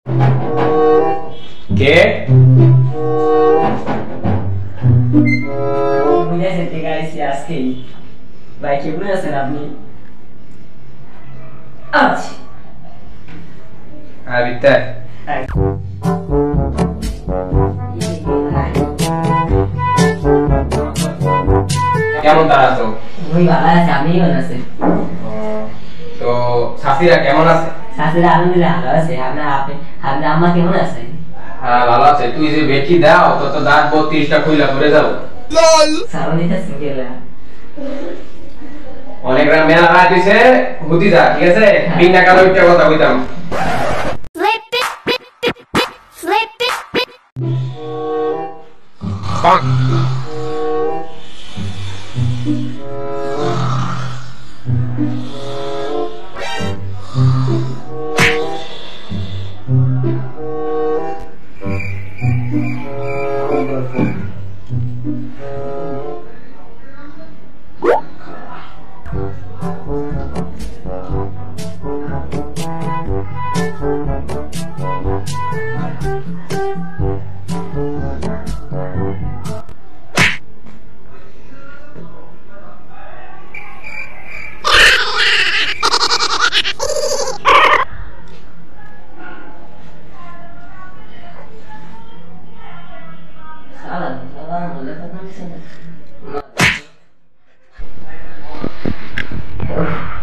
কে বুঝে যেতে গাইছি আজকেই ভাই কে বুঝেছেন আপনি আচ্ছা আর বিতে কেমন তারা তো ওই ভালো আছে আমিও ভালো আছি তো শাশিরা কেমন আছে শাশুড়ি আলহামদুলিল্লাহ ভালো আছে আপনার আম্মা কেমন আছে হ্যাঁ ভালো আছে তুই যে বেটি দাও তো দাঁত 32টা খুইলা করে যাও সামনে দিতেছেন গেলা অনেক রাত মেলা রাত হইছে হুতি যা ঠিক আছে বিনা কারো একটা কথা কইতাম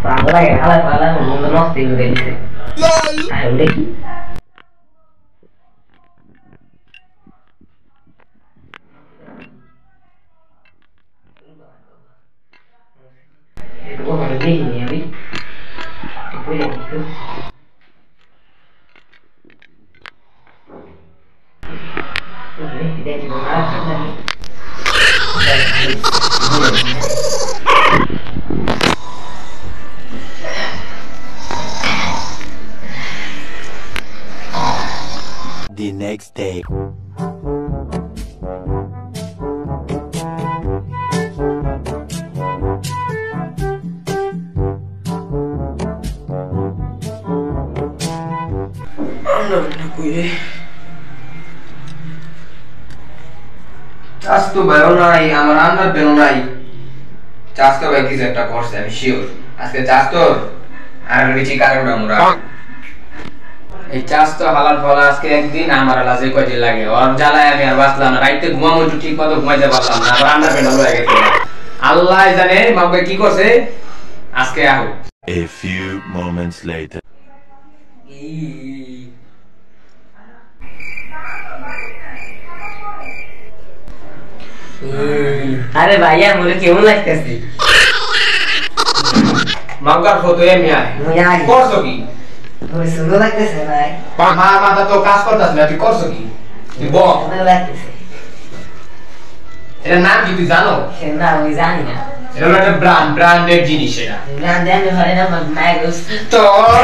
পাগলা গেলা পালা মুন্ড নষ্ট করে দিছে আর ওটা কি এটা ওখানে দেখিনি আমি বলে দিতো দেখি না The next day. চাষ তো বেরো নাই আমার আন্দার বেরো নাই চাষ তো ভাই কিছু একটা করছে আমি শিওর আজকে চাষ তো আর বেশি কারণ আমরা এই চাষ তো হালাল ফলা আজকে একদিন আমার লাজে কয়দিন লাগে আর জ্বালায় আমি আর বাঁচলাম না রাইতে ঘুমামো ঠিক মতো ঘুমাইতে পারলাম না আবার আন্দার বেরো হয়ে গেছে আল্লাহ জানে মাকে কি করছে আজকে আহো A few moments later. আরে ভাইয়া মনে কেমন লাগতেছে মাঙ্গার ফটো এমনি আয় করছো কি ওই সুন্দর লাগতেছে ভাই মা মাথা তো কাজ করতেছ না তুই করছো কি তুই বল সুন্দর লাগতেছে এটা নাম কি তুই জানো না আমি জানি না এটা একটা ব্র্যান্ডেড জিনিস এটা ব্র্যান্ড দেন হয় না মাইক্রোস তোর